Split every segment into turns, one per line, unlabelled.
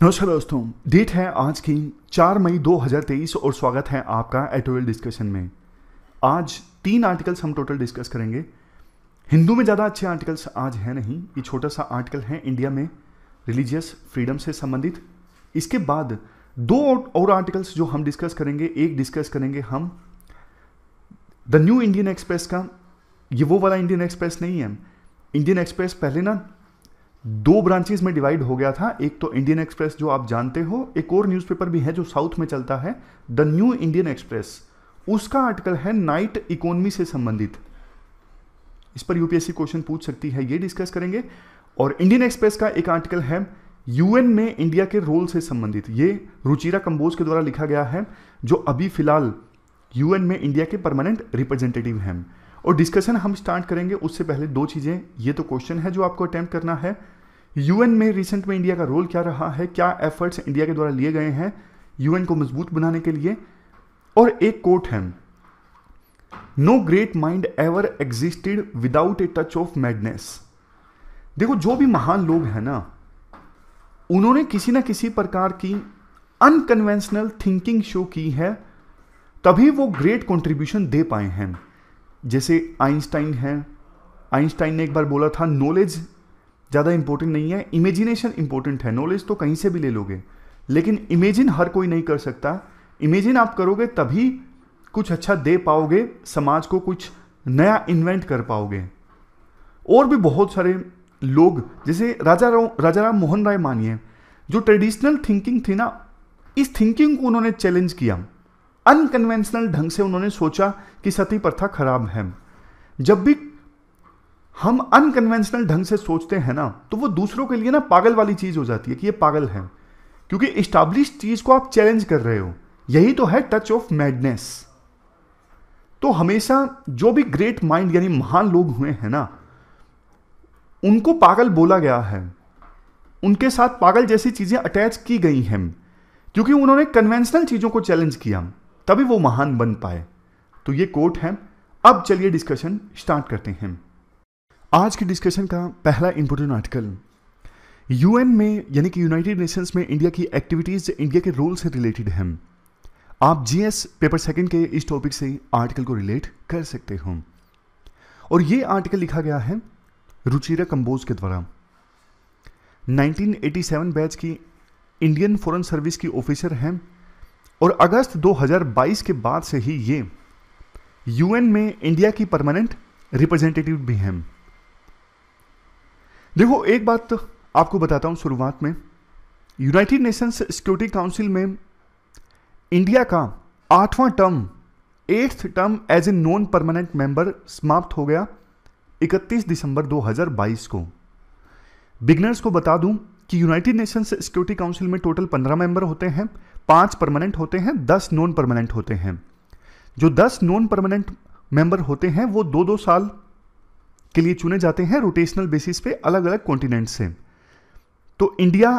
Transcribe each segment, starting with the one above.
नमस्कार दोस्तों, डेट है आज की 4 मई 2023 और स्वागत है आपका एडिटोरियल डिस्कशन में। आज 3 आर्टिकल्स हम टोटल डिस्कस करेंगे। हिंदू में ज़्यादा अच्छे आर्टिकल्स आज हैं नहीं, ये छोटा सा आर्टिकल है इंडिया में रिलीजियस फ्रीडम से संबंधित। इसके बाद 2 और आर्टिकल्स जो हम डिस्कस करेंगे। एक डिस्कस करेंगे हम द न्यू इंडियन एक्सप्रेस का। ये वो वाला इंडियन एक्सप्रेस नहीं है। इंडियन एक्सप्रेस पहले ना 2 ब्रांचेस में डिवाइड हो गया था। एक तो इंडियन एक्सप्रेस जो आप जानते हो, एक और न्यूज़पेपर भी है जो साउथ में चलता है, द न्यू इंडियन एक्सप्रेस। उसका आर्टिकल है नाइट इकोनॉमी से संबंधित। इस पर यूपीएससी क्वेश्चन पूछ सकती है, ये डिस्कस करेंगे। और इंडियन एक्सप्रेस का एक आर्टिकल है यूएन में इंडिया के रोल से संबंधित। ये रुचिरा कंबोज के द्वारा लिखा गया है, जो अभी फिलहाल यूएन में इंडिया के परमानेंट रिप्रेजेंटेटिव हैं। और डिस्कशन हम स्टार्ट करेंगे उससे पहले 2 चीज़ें। ये तो क्वेश्चन है जो आपको अटेम्प्ट करना है। यूएन में रिसेंट में इंडिया का रोल क्या रहा है, क्या एफर्ट्स इंडिया के द्वारा लिए गए हैं यूएन को मजबूत बनाने के लिए। और एक कोट है, no great mind ever existed without a touch of madness. देखो, जो भी महान लोग हैं ना, उन्होंने किसी ना किसी प्रकार की अनकन्वेंशनल थिंकिंग शो की है, तभी वो ग्रेट कंट्रीब्यूशन दे पाए हैं। जैसे आइंस्टाइन हैं। आइंस्टाइन ने एक बार बोला था, नॉलेज ज़्यादा इंपॉर्टेंट नहीं है, इमेजिनेशन इंपॉर्टेंट है। नॉलेज तो कहीं से भी ले लोगे, लेकिन इमेजिन हर कोई नहीं कर सकता। इमेजिन आप करोगे तभी कुछ अच्छा दे पाओगे, समाज को कुछ नया इन्वेंट कर पाओगे। और भी बहुत सारे लोग, जैसे राजा राम मोहन राय मानिए, जो ट्रेडिशनल थिंकिंग थी ना, इस थिंकिंग को उन्होंने चैलेंज किया। अनकन्वेंशनल ढंग से उन्होंने सोचा कि सती प्रथा खराब है। जब भी हम अनकन्वेंशनल ढंग से सोचते हैं ना, तो वो दूसरों के लिए ना पागल वाली चीज हो जाती है कि ये पागल है, क्योंकि एस्टैब्लिश चीज को आप चैलेंज कर रहे हो। यही तो है टच ऑफ मैडनेस। तो हमेशा जो भी ग्रेट माइंड यानी महान लोग हुए हैं ना, उनको पागल बोला गया है, उनके साथ पागल जैसी चीजें अटैच की गई हैं, क्योंकि उन्होंने कन्वेंशनल चीजों को चैलेंज किया, तभी वो महान बन पाए। तो ये कोट है। अब चलिए डिस्कशन स्टार्ट करते हैं। आज की डिस्कशन का पहला इंपॉर्टेंट आर्टिकल यूएन में यानी कि यूनाइटेड नेशंस में इंडिया की एक्टिविटीज, इंडिया के रोल से रिलेटेड हैं। आप जीएस पेपर सेकंड के इस टॉपिक से आर्टिकल को रिलेट कर सकते हो। और ये आर्टिकल लिखा गया है रुचिरा कंबोज के द्वारा। 1987 बैच की इंडियन फॉरेन सर्विस की ऑफिसर हैं और अगस्त 2022 के बाद से ही ये यूएन में इंडिया की परमानेंट रिप्रेजेंटेटिव भी हैं। देखो, एक बात तो आपको बताता हूं शुरुआत में। यूनाइटेड नेशंस सिक्योरिटी काउंसिल में इंडिया का 8वां term as a non permanent member समाप्त हो गया 31 दिसंबर 2022 को। बिगनर्स को बता दूं कि यूनाइटेड नेशंस सिक्योरिटी काउंसिल में टोटल 15 मेंबर होते हैं, 5 परमानेंट होते हैं, 10 नॉन परमानेंट होते हैं। जो 10 नॉन परमानेंट मेंबर होते हैं वो 2-2 साल के लिए चुने जाते हैं रोटेशनल बेसिस पे अलग अलग कॉन्टिनेंट से। तो इंडिया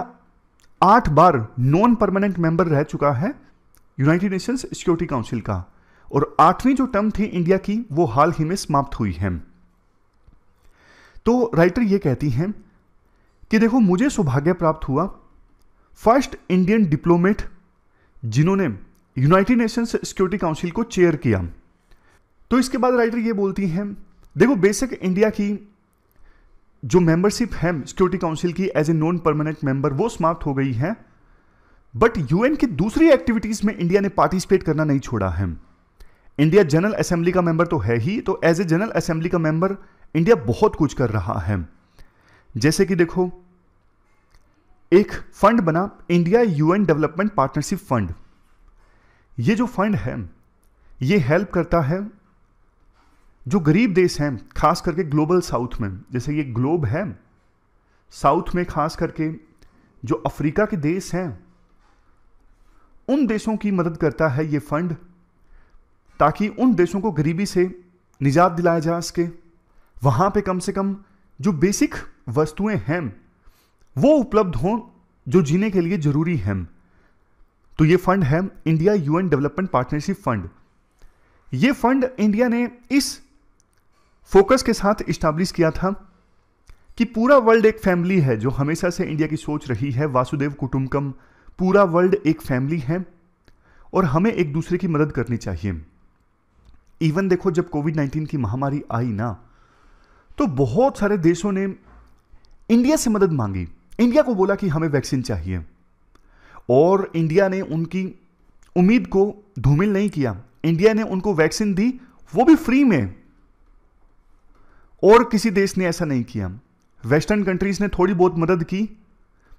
8 बार नॉन परमानेंट मेंबर रह चुका है यूनाइटेड नेशंस सिक्योरिटी काउंसिल का, और 8वीं जो टर्म थी इंडिया की वो हाल ही में समाप्त हुई है। तो राइटर ये कहती हैं कि देखो, मुझे सौभाग्य प्राप्त हुआ, फर्स्ट इंडियन डिप्लोमेट जिन्होंने यूनाइटेड नेशंस सिक्योरिटी काउंसिल को चेयर किया। तो इसके बाद राइटर ये बोलती हैं, देखो बेशक इंडिया की जो मेंबरशिप है सिक्योरिटी काउंसिल की as a non permanent member वो समाप्त हो गई है, बट यूएन की दूसरी एक्टिविटीज में इंडिया ने पार्टिसिपेट करना नहीं छोड़ा है। इंडिया जनरल असेंबली का मेंबर तो है ही, तो एज ए जनरल असेंबली का मेंबर इंडिया बहुत कुछ कर रहा है। जैसे कि देखो, एक फंड बना India UN development partnership fund. ये जो फंड है ये हेल्प करता है जो गरीब देश हैं, खास करके ग्लोबल साउथ में। जैसे ये ग्लोब है, साउथ में खास करके जो अफ्रीका के देश हैं, उन देशों की मदद करता है ये फंड, ताकि उन देशों को गरीबी से निजात दिलाया जा सके। वहां पे कम से कम जो बेसिक वस्तुएं हैं वो उपलब्ध हों जो जीने के लिए जरूरी हैं। तो ये फंड है India UN development partnership fund. ये फंड इंडिया ने इस फोकस के साथ इस्टेब्लिश किया था कि पूरा वर्ल्ड एक फैमिली है, जो हमेशा से इंडिया की सोच रही है, वासुदेव कुटुंबकम, पूरा वर्ल्ड एक फैमिली है और हमें एक दूसरे की मदद करनी चाहिए। इवन देखो जब कोविड-19 की महामारी आई ना, तो बहुत सारे देशों ने इंडिया से मदद मांगी, इंडिया को बोला कि हमें वैक्सीन चाहिए, और इंडिया ने उनकी उम्मीद को धूमिल नहीं किया। इंडिया ने उनको वैक्सीन दी, वो भी फ्री में, और किसी देश ने ऐसा नहीं किया। वेस्टर्न कंट्रीज ने थोड़ी बहुत मदद की,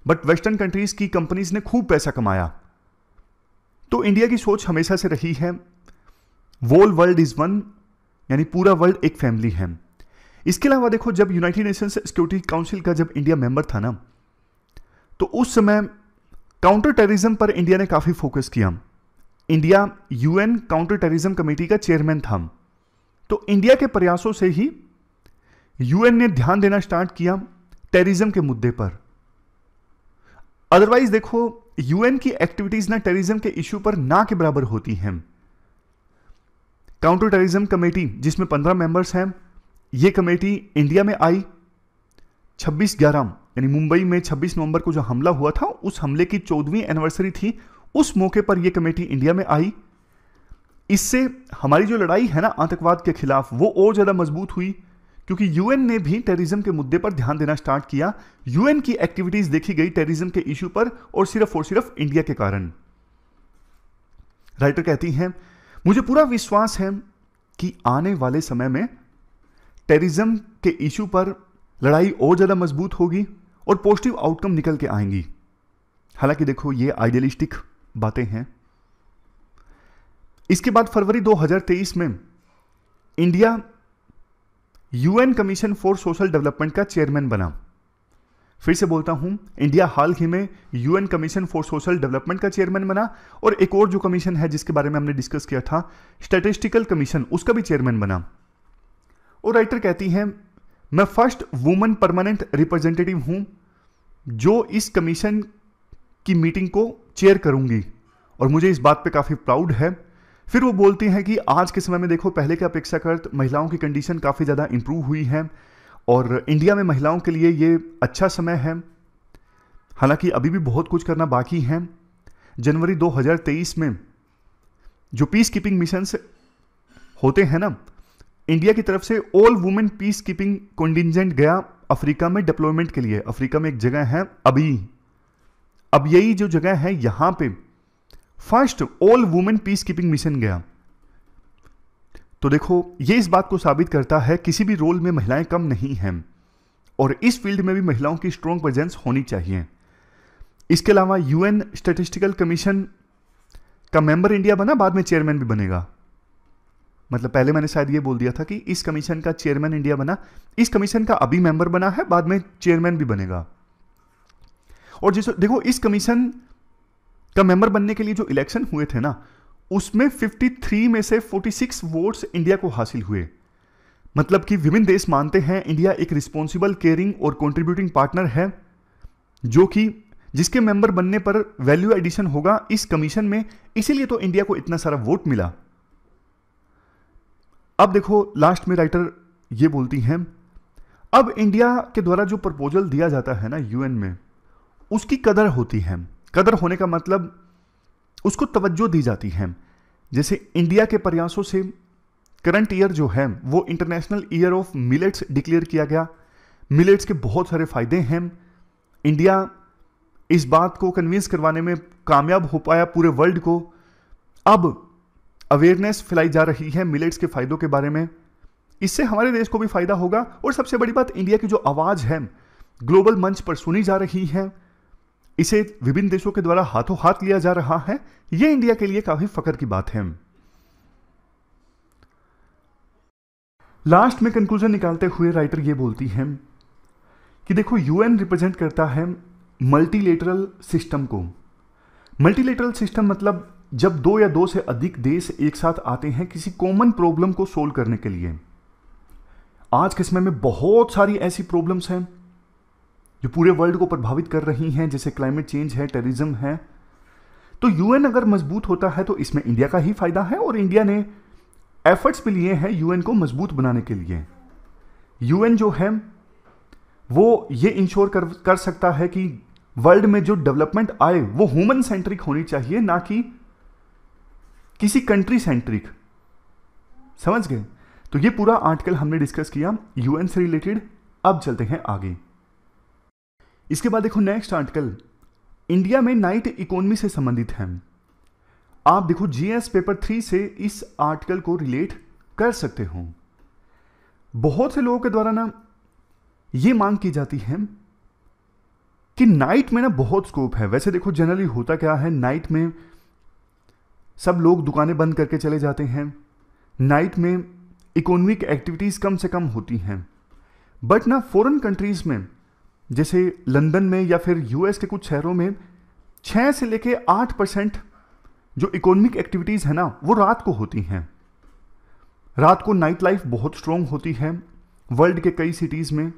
बट वेस्टर्न कंट्रीज की कंपनीज ने खूब पैसा कमाया। तो इंडिया की सोच हमेशा से रही है वोल वर्ल्ड इज वन, यानी पूरा वर्ल्ड एक फैमिली है। इसके अलावा देखो जब यूनाइटेड नेशंस सिक्योरिटी काउंसिल का जब इंडिया मेंबर था ना, तो उस समय काउंटर टेररिज्म पर इंडिया ने काफी फोकस किया। India UN counter terrorism committee का चेयरमैन था, तो इंडिया के प्रयासों से ही यूएन ने ध्यान देना स्टार्ट किया टेररिज्म के मुद्दे पर। अदरवाइज देखो यूएन की एक्टिविटीज ना टेररिज्म के इश्यू पर ना के बराबर होती हैं। काउंटर टेररिज्म कमेटी जिसमें 15 मेंबर्स हैं, यह कमेटी इंडिया में आई 26/11, यानी मुंबई में 26 नवंबर को जो हमला हुआ था, उस हमले की 14वीं एनिवर्सरी थी, उस मौके पर यह कमेटी इंडिया में आई। इससे हमारी जो लड़ाई है ना आतंकवाद के खिलाफ, वो और ज्यादा मजबूत हुई, क्योंकि यूएन ने भी टेररिज्म के मुद्दे पर ध्यान देना स्टार्ट किया। यूएन की एक्टिविटीज देखी गई टेररिज्म के इश्यू पर, और सिर्फ इंडिया के कारण। राइटर कहती हैं, मुझे पूरा विश्वास है कि आने वाले समय में टेररिज्म के इश्यू पर लड़ाई और ज्यादा मजबूत होगी और पॉजिटिव आउटकम निकल के आएंगी। हालांकि देखो ये आइडियलिस्टिक बातें हैं। इसके बाद फरवरी 2023 में India UN commission for social development का चेयरमैन बना। फिर से बोलता हूं, इंडिया हाल ही में UN commission for social development का चेयरमैन बना, और एक और जो कमीशन है जिसके बारे में हमने डिस्कस किया था, स्टैटिस्टिकल कमीशन, उसका भी चेयरमैन बना। और राइटर कहती हैं, मैं फर्स्ट वुमन परमानेंट रिप्रेजेंटेटिव हूं जो इस कमीशन की मीटिंग को चेयर करूंगी, और मुझे इस बात पे काफी प्राउड है। फिर वो बोलती हैं कि आज के समय में देखो पहले के अपेक्षाकृत महिलाओं की कंडीशन काफी ज्यादा इंप्रूव हुई है, और इंडिया में महिलाओं के लिए ये अच्छा समय है। हालांकि अभी भी बहुत कुछ करना बाकी है। जनवरी 2023 में जो पीस कीपिंग मिशंस होते हैं ना, इंडिया की तरफ से all women peace keeping contingent गया अफ्रीका में डिप्लॉयमेंट के लिए। अफ्रीका में एक जगह है अभी, अब यही जो जगह है यहां पे first all women peace keeping mission गया। तो देखो ये इस बात को साबित करता है किसी भी रोल में महिलाएं कम नहीं हैं, और इस फील्ड में भी महिलाओं की स्ट्रॉन्ग प्रेजेंस होनी चाहिए। इसके अलावा यूएन स्टैटिस्टिकल कमीशन का मेंबर इंडिया बना, बाद में चेयरमैन भी बनेगा। मतलब पहले मैंने शायद ये बोल दिया था कि इस कमीशन का चेयरमैन इंडिया बना, इस कमीशन का अभी मेंबर बना है, बाद में चेयरमैन भी बनेगा। और जिस देखो इस कमीशन का मेंबर बनने के लिए जो इलेक्शन हुए थे ना, उसमें 53 में से 46 वोट्स इंडिया को हासिल हुए। मतलब कि विभिन्न देश मानते हैं इंडिया एक रिस्पॉन्सिबल, केयरिंग और कंट्रीब्यूटिंग पार्टनर है, जो कि जिसके मेंबर बनने पर वैल्यू एडिशन होगा इस कमीशन में, इसीलिए तो इंडिया को इतना सारा वोट मिला। अब देखो लास्ट में राइटर ये बोलती हैं, अब इंडिया के द्वारा जो प्रपोजल दिया जाता है ना यूएन में, उसकी कदर होती है। कदर होने का मतलब उसको तवज्जो दी जाती है। जैसे इंडिया के प्रयासों से करंट ईयर जो है वो international year of millets declare किया गया। मिलेट्स के बहुत सारे फायदे हैं। इंडिया इस बात को कन्विंस करवाने में कामयाब हो पाया पूरे वर्ल्ड को। अब अवेयरनेस फैलाई जा रही है मिलेट्स के फायदों के बारे में। इससे हमारे देश को भी फायदा होगा, और सबसे बड़ी बात, इंडिया की जो आवाज है ग्लोबल मंच पर सुनी जा रही है, इसे विभिन्न देशों के द्वारा हाथों हाथ लिया जा रहा है। यह इंडिया के लिए काफी फख्र की बात है। लास्ट में कंक्लूजन निकालते हुए राइटर यह बोलती है कि देखो यूएन रिप्रेजेंट करता है मल्टीलेटरल सिस्टम को। मल्टीलेटरल सिस्टम मतलब जब 2 या 2 से अधिक देश एक साथ आते हैं किसी कॉमन प्रॉब्लम को सोल्व करने के लिए। आज के समय में बहुत सारी ऐसी प्रॉब्लम्स हैं जो पूरे वर्ल्ड को प्रभावित कर रही हैं, जैसे क्लाइमेट चेंज है, टेररिज्म है। तो यूएन अगर मजबूत होता है तो इसमें इंडिया का ही फायदा है, और इंडिया ने एफर्ट्स भी लिए हैं यूएन को मजबूत बनाने के लिए। यूएन जो है वो ये इंश्योर कर सकता है कि वर्ल्ड में जो डेवलपमेंट आए वो ह्यूमन सेंट्रिक होनी चाहिए, ना कि किसी कंट्री सेंट्रिक। समझ गए? तो ये पूरा आर्टिकल हमने डिस्कस किया यूएन से रिलेटेड। अब चलते हैं आगे। इसके बाद देखो नेक्स्ट आर्टिकल इंडिया में नाइट इकोनॉमी से संबंधित है। आप देखो जीएस पेपर 3 से इस आर्टिकल को रिलेट कर सकते हो। बहुत से लोगों के द्वारा ना ये मांग की जाती है कि नाइट में ना बहुत स्कोप है। वैसे देखो जनरली होता क्या है, नाइट में सब लोग दुकानें बंद करके चले जाते हैं, नाइट में इकोनॉमिक एक्टिविटीज़ कम से कम होती हैं। बट ना फॉरेन कंट्रीज़ में जैसे लंदन में या फिर यूएस के कुछ शहरों में 6 से लेके 8% जो इकोनॉमिक एक्टिविटीज़ है ना वो रात को होती हैं। रात को नाइट लाइफ बहुत स्ट्रॉन्ग होती है वर्ल्ड के कई सिटीज़ में।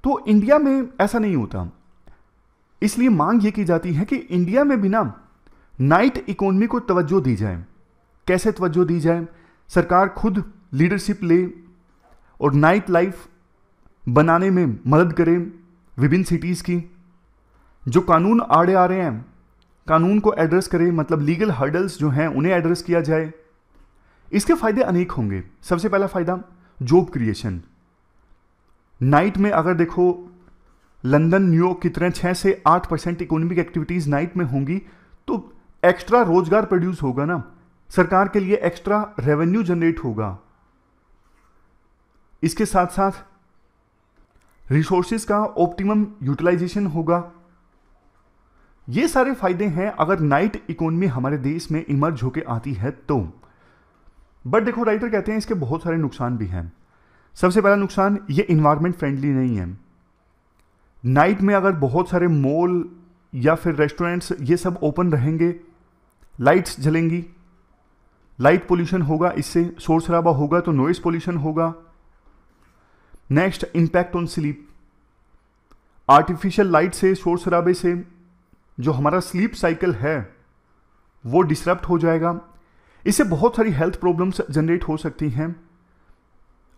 तो इंडिया में ऐसा नहीं होता, इसलिए मांग ये की जाती है कि इंडिया में भी ना नाइट इकोनॉमी को तवज्जो दी जाए। कैसे तवज्जो दी जाए? सरकार खुद लीडरशिप ले और नाइट लाइफ बनाने में मदद करे विभिन्न सिटीज़ की। जो कानून आड़े आ रहे हैं कानून को एड्रेस करे, मतलब लीगल हर्डल्स जो हैं उन्हें एड्रेस किया जाए। इसके फायदे अनेक होंगे। सबसे पहला फायदा जॉब क्रिएशन। नाइट में अगर देखो लंदन न्यूयॉर्क की तरह 6 से 8% इकोनॉमिक एक्टिविटीज़ नाइट में होंगी तो एक्स्ट्रा रोजगार प्रोड्यूस होगा ना, सरकार के लिए एक्स्ट्रा रेवेन्यू जनरेट होगा। इसके साथ साथ रिसोर्सेज का ऑप्टिमम यूटिलाइजेशन होगा। ये सारे फायदे हैं अगर नाइट इकोनॉमी हमारे देश में इमर्ज होके आती है तो। बट देखो राइटर कहते हैं इसके बहुत सारे नुकसान भी हैं। सबसे पहला नुकसान, ये इन्वायरमेंट फ्रेंडली नहीं है। नाइट में अगर बहुत सारे मॉल या फिर रेस्टोरेंट्स ये सब ओपन रहेंगे, लाइट्स जलेंगी, लाइट पोल्यूशन होगा, इससे शोर शराबा होगा तो नॉइस पोल्यूशन होगा। Next, impact on sleep. Artificial light से, शोर शराबे से जो हमारा स्लीप साइकिल है वो डिसरप्ट हो जाएगा। इससे बहुत सारी हेल्थ प्रॉब्लम्स जनरेट हो सकती हैं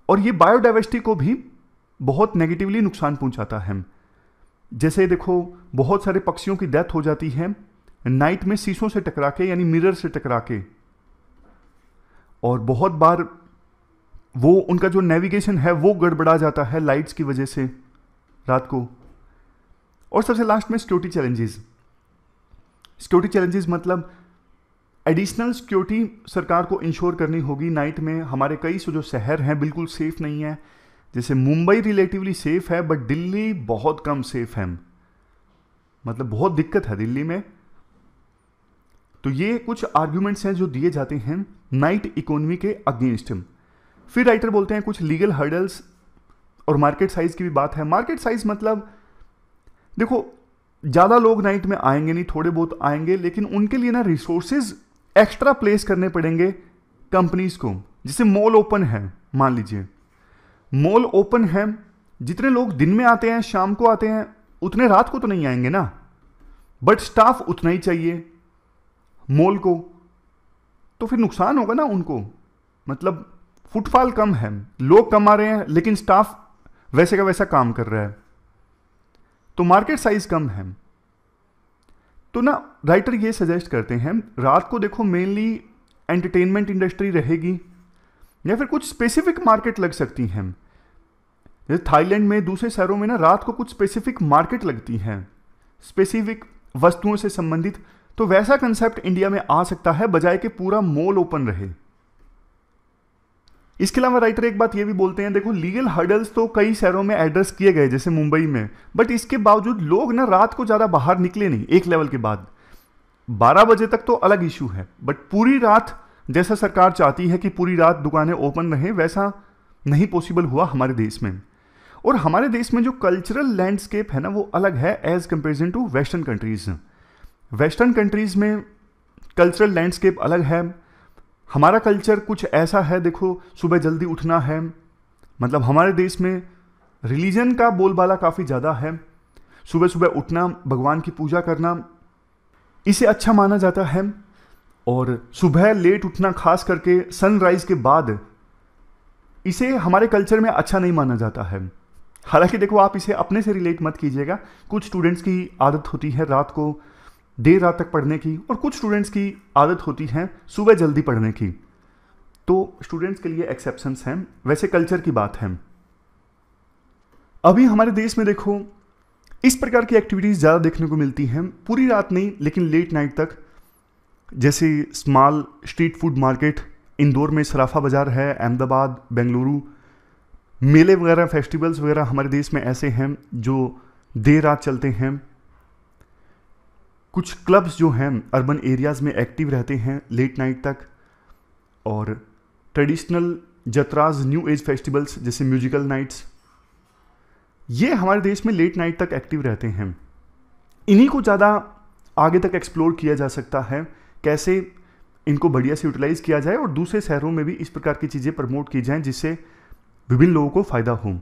और ये बायोडाइवर्सिटी को भी बहुत नेगेटिवली नुकसान पहुंचाता है। जैसे देखो बहुत सारे पक्षियों की डेथ हो जाती है नाइट में शीशों से टकरा के, यानी मिरर से टकरा के, और बहुत बार वो उनका जो नेविगेशन है वो गड़बड़ा जाता है लाइट्स की वजह से रात को। और सबसे लास्ट में सिक्योरिटी चैलेंजेस। सिक्योरिटी चैलेंजेस मतलब एडिशनल सिक्योरिटी सरकार को इंश्योर करनी होगी। नाइट में हमारे कई जो शहर हैं बिल्कुल सेफ नहीं है। जैसे मुंबई रिलेटिवली सेफ है बट दिल्ली बहुत कम सेफ है, मतलब बहुत दिक्कत है दिल्ली में। तो ये कुछ आर्ग्यूमेंट्स हैं जो दिए जाते हैं नाइट इकोनॉमी के अगेंस्ट। फिर राइटर बोलते हैं कुछ लीगल हर्डल्स और मार्केट साइज की भी बात है। मार्केट साइज मतलब देखो ज़्यादा लोग नाइट में आएंगे नहीं, थोड़े बहुत आएंगे, लेकिन उनके लिए ना रिसोर्सेज एक्स्ट्रा प्लेस करने पड़ेंगे कंपनीज को। जैसे मॉल ओपन है, मान लीजिए मॉल ओपन है, जितने लोग दिन में आते हैं शाम को आते हैं उतने रात को तो नहीं आएंगे ना, बट स्टाफ उतना ही चाहिए मॉल को, तो फिर नुकसान होगा ना उनको। मतलब फुटफॉल कम है, लोग कम आ रहे हैं लेकिन स्टाफ वैसे का वैसा काम कर रहा है, तो मार्केट साइज कम है। तो ना राइटर ये सजेस्ट करते हैं रात को देखो मेनली एंटरटेनमेंट इंडस्ट्री रहेगी या फिर कुछ स्पेसिफिक मार्केट लग सकती हैं। जैसे थाईलैंड में, दूसरे शहरों में ना रात को कुछ स्पेसिफिक मार्केट लगती हैं स्पेसिफिक वस्तुओं से संबंधित। तो वैसा कंसेप्ट इंडिया में आ सकता है बजाय कि पूरा मॉल ओपन रहे। इसके अलावा राइटर एक बात ये भी बोलते हैं, देखो लीगल हर्डल्स तो कई शहरों में एड्रेस किए गए जैसे मुंबई में, बट इसके बावजूद लोग ना रात को ज़्यादा बाहर निकले नहीं। एक लेवल के बाद 12 बजे तक तो अलग इशू है, बट पूरी रात जैसा सरकार चाहती है कि पूरी रात दुकानें ओपन रहें, वैसा नहीं पॉसिबल हुआ हमारे देश में। और हमारे देश में जो कल्चरल लैंडस्केप है ना वो अलग है as comparison to western countries. Western countries में कल्चरल लैंडस्केप अलग है। हमारा कल्चर कुछ ऐसा है, देखो सुबह जल्दी उठना है, मतलब हमारे देश में रिलीजन का बोलबाला काफ़ी ज़्यादा है। सुबह सुबह उठना, भगवान की पूजा करना, इसे अच्छा माना जाता है। और सुबह लेट उठना, खास करके सनराइज के बाद, इसे हमारे कल्चर में अच्छा नहीं माना जाता है। हालांकि देखो आप इसे अपने से रिलेट मत कीजिएगा। कुछ स्टूडेंट्स की आदत होती है रात को देर रात तक पढ़ने की, और कुछ स्टूडेंट्स की आदत होती है सुबह जल्दी पढ़ने की। तो स्टूडेंट्स के लिए एक्सेप्शंस हैं, वैसे कल्चर की बात है। अभी हमारे देश में देखो इस प्रकार की एक्टिविटीज़ ज़्यादा देखने को मिलती हैं, पूरी रात नहीं लेकिन लेट नाइट तक। जैसे small street food market, Indore में सराफा बाज़ार है, अहमदाबाद, बेंगलुरु, मेले वगैरह, फेस्टिवल्स वगैरह हमारे देश में ऐसे हैं जो देर रात चलते हैं। कुछ क्लब्स जो हैं अर्बन एरियाज़ में एक्टिव रहते हैं लेट नाइट तक। और ट्रेडिशनल जत्राज, न्यू एज फेस्टिवल्स जैसे म्यूजिकल नाइट्स, ये हमारे देश में लेट नाइट तक एक्टिव रहते हैं। इन्हीं को ज़्यादा आगे तक एक्सप्लोर किया जा सकता है, कैसे इनको बढ़िया से यूटिलाइज किया जाए और दूसरे शहरों में भी इस प्रकार की चीज़ें प्रमोट की जाएं जिससे विभिन्न लोगों को फ़ायदा हो।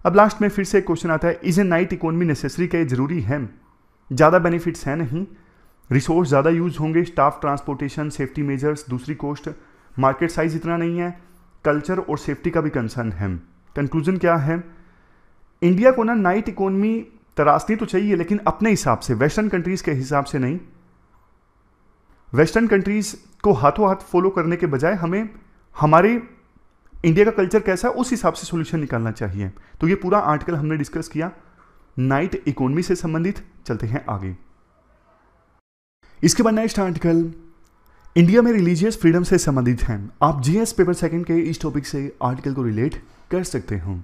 अब लास्ट में फिर से एक क्वेश्चन आता है, is a night economy necessary? क्या ये ज़रूरी है? ज़्यादा बेनिफिट्स हैं नहीं, रिसोर्स ज़्यादा यूज होंगे, स्टाफ, ट्रांसपोर्टेशन, सेफ्टी मेजर्स, दूसरी कॉस्ट, मार्केट साइज इतना नहीं है, कल्चर और सेफ्टी का भी कंसर्न है। कंक्लूजन क्या है? इंडिया को ना नाइट इकोनॉमी तराशनी तो चाहिए लेकिन अपने हिसाब से, वेस्टर्न कंट्रीज़ के हिसाब से नहीं। वेस्टर्न कंट्रीज़ को हाथों हाथ फॉलो करने के बजाय हमें हमारे इंडिया का कल्चर कैसा है उस हिसाब से सॉल्यूशन निकालना चाहिए। तो ये पूरा आर्टिकल हमने डिस्कस किया नाइट इकोनॉमी से संबंधित। चलते हैं आगे। इसके बाद नेक्स्ट आर्टिकल इंडिया में रिलीजियस फ्रीडम से संबंधित है। आप जीएस पेपर सेकंड के इस टॉपिक से आर्टिकल को रिलेट कर सकते हो।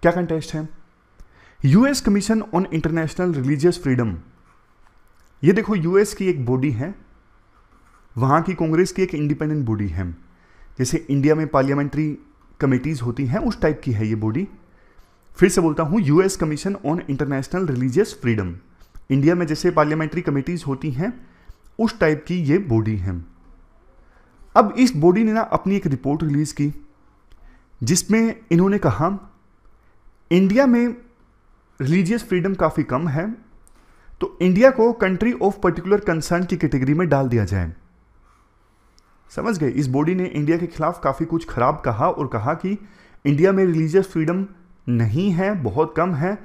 क्या कंटेस्ट है? US commission on international religious freedom. ये देखो यूएस की एक बॉडी है, वहाँ की कांग्रेस की एक इंडिपेंडेंट बॉडी है। जैसे इंडिया में पार्लियामेंट्री कमेटीज होती हैं उस टाइप की है ये बॉडी। फिर से बोलता हूँ, US commission on international religious freedom. India में जैसे पार्लियामेंट्री कमेटीज होती हैं उस टाइप की ये बॉडी है। अब इस बॉडी ने ना अपनी एक रिपोर्ट रिलीज की जिसमें इन्होंने कहा इंडिया में रिलीजियस फ्रीडम काफ़ी कम है, तो इंडिया को कंट्री ऑफ पर्टिकुलर कंसर्न की कैटेगरी में डाल दिया जाए। समझ गए? इस बॉडी ने इंडिया के खिलाफ काफ़ी कुछ खराब कहा और कहा कि इंडिया में रिलीजियस फ्रीडम नहीं है, बहुत कम है।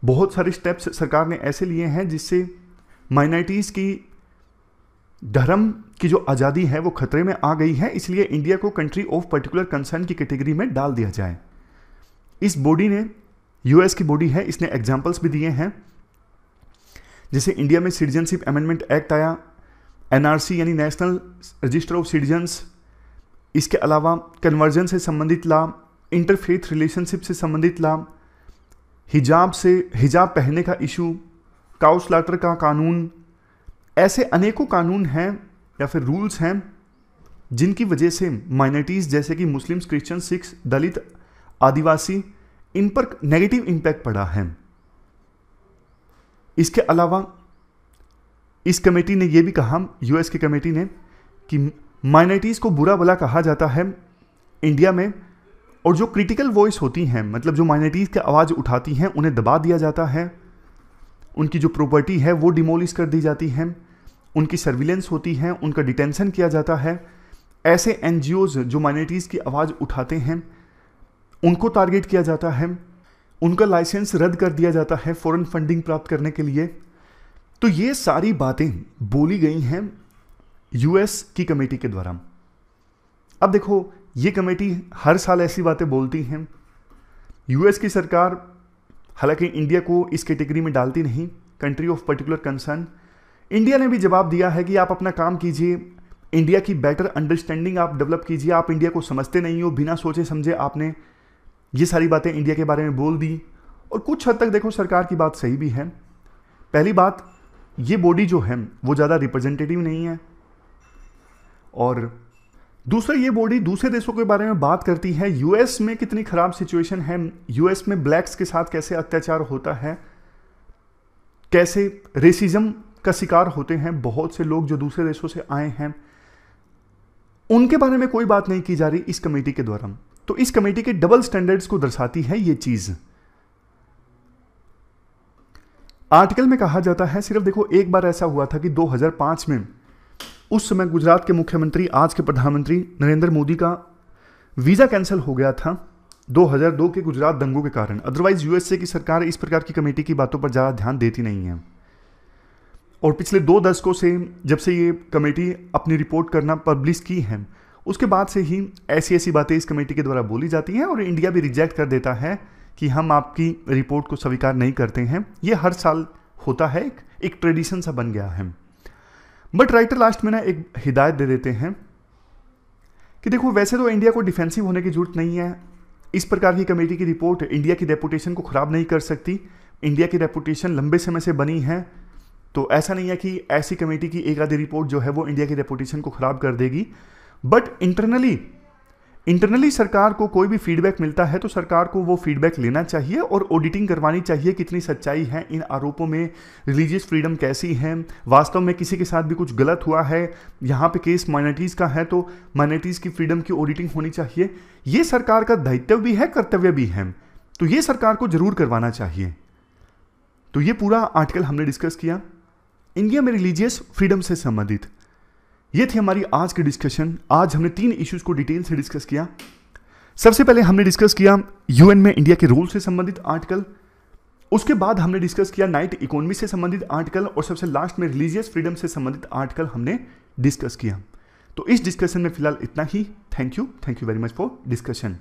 बहुत सारे स्टेप्स सरकार ने ऐसे लिए हैं जिससे माइनॉरिटीज़ की धर्म की जो आज़ादी है वो खतरे में आ गई है, इसलिए इंडिया को कंट्री ऑफ पर्टिकुलर कंसर्न की कैटेगरी में डाल दिया जाए। इस बॉडी ने, यूएस की बॉडी है, इसने एग्जाम्पल्स भी दिए हैं। जैसे इंडिया में सिटीजनशिप अमेंडमेंट एक्ट आया, एनआरसी यानी नेशनल रजिस्टर ऑफ सिटीजन्स, इसके अलावा कन्वर्जन से संबंधित लाभ, इंटरफेथ रिलेशनशिप से संबंधित लाभ, हिजाब पहनने का इशू, काउ स्लॉटर का कानून, ऐसे अनेकों कानून हैं या फिर रूल्स हैं जिनकी वजह से माइनॉरिटीज़ जैसे कि मुस्लिम्स, क्रिश्चियन, सिख्स, दलित, आदिवासी, इन पर नेगेटिव इम्पैक्ट पड़ा है। इसके अलावा इस कमेटी ने यह भी कहा, यूएस की कमेटी ने, कि माइनॉरिटीज़ को बुरा भला कहा जाता है इंडिया में, और जो क्रिटिकल वॉइस होती हैं, मतलब जो माइनॉरिटीज़ की आवाज़ उठाती हैं, उन्हें दबा दिया जाता है। उनकी जो प्रॉपर्टी है वो डिमोलिश कर दी जाती है, उनकी सर्विलेंस होती है, उनका डिटेंशन किया जाता है। ऐसे एनजीओज जो माइनॉरिटीज़ की आवाज़ उठाते हैं उनको टारगेट किया जाता है, उनका लाइसेंस रद्द कर दिया जाता है फॉरेन फंडिंग प्राप्त करने के लिए। तो ये सारी बातें बोली गई हैं यूएस की कमेटी के द्वारा। अब देखो ये कमेटी हर साल ऐसी बातें बोलती हैं। यूएस की सरकार हालांकि इंडिया को इस कैटेगरी में डालती नहीं, country of particular concern. India ने भी जवाब दिया है कि आप अपना काम कीजिए, इंडिया की बेटर अंडरस्टैंडिंग आप डेवलप कीजिए, आप इंडिया को समझते नहीं हो, बिना सोचे समझे आपने ये सारी बातें इंडिया के बारे में बोल दी। और कुछ हद तक देखो सरकार की बात सही भी है। पहली बात, ये बॉडी जो है वो ज़्यादा रिप्रेजेंटेटिव नहीं है, और दूसरा ये बॉडी दूसरे देशों के बारे में बात करती है। यूएस में कितनी खराब सिचुएशन है, यूएस में ब्लैक्स के साथ कैसे अत्याचार होता है, कैसे रेसिज्म का शिकार होते हैं बहुत से लोग जो दूसरे देशों से आए हैं, उनके बारे में कोई बात नहीं की जा रही इस कमेटी के द्वारा। तो इस कमेटी के डबल स्टैंडर्ड्स को दर्शाती है ये चीज। आर्टिकल में कहा जाता है, सिर्फ देखो एक बार ऐसा हुआ था कि 2005 में उस समय गुजरात के मुख्यमंत्री, आज के प्रधानमंत्री नरेंद्र मोदी का वीज़ा कैंसिल हो गया था 2002 के गुजरात दंगों के कारण। अदरवाइज यूएसए की सरकार इस प्रकार की कमेटी की बातों पर ज़्यादा ध्यान देती नहीं है। और पिछले 2 दशकों से जब से ये कमेटी अपनी रिपोर्ट करना पब्लिश की है, उसके बाद से ही ऐसी ऐसी बातें इस कमेटी के द्वारा बोली जाती हैं और इंडिया भी रिजेक्ट कर देता है कि हम आपकी रिपोर्ट को स्वीकार नहीं करते हैं। ये हर साल होता है, एक ट्रेडिशन सा बन गया है। बट राइटर लास्ट में ना एक हिदायत दे देते हैं कि देखो, वैसे तो इंडिया को डिफेंसिव होने की जरूरत नहीं है। इस प्रकार की कमेटी की रिपोर्ट इंडिया की रेपुटेशन को खराब नहीं कर सकती। इंडिया की रेपुटेशन लंबे समय से बनी है, तो ऐसा नहीं है कि ऐसी कमेटी की एक आधी रिपोर्ट जो है वो इंडिया की रेपुटेशन को खराब कर देगी। बट इंटरनली सरकार को कोई भी फीडबैक मिलता है तो सरकार को वो फीडबैक लेना चाहिए और ऑडिटिंग करवानी चाहिए, कितनी सच्चाई है इन आरोपों में, रिलीजियस फ्रीडम कैसी है, वास्तव में किसी के साथ भी कुछ गलत हुआ है, यहाँ पे केस माइनॉरिटीज़ का है तो माइनॉरिटीज़ की फ्रीडम की ऑडिटिंग होनी चाहिए। ये सरकार का दायित्व भी है, कर्तव्य भी है, तो ये सरकार को जरूर करवाना चाहिए। तो ये पूरा आर्टिकल हमने डिस्कस किया इंडिया में रिलीजियस फ्रीडम से संबंधित। ये थी हमारी आज की डिस्कशन। आज हमने 3 इश्यूज को डिटेल से डिस्कस किया। सबसे पहले हमने डिस्कस किया यूएन में इंडिया के रोल से संबंधित आर्टिकल, उसके बाद हमने डिस्कस किया नाइट इकोनॉमी से संबंधित आर्टिकल, और सबसे लास्ट में रिलीजियस फ्रीडम से संबंधित आर्टिकल हमने डिस्कस किया। तो इस डिस्कशन में फिलहाल इतना ही। Thank you very much for discussion.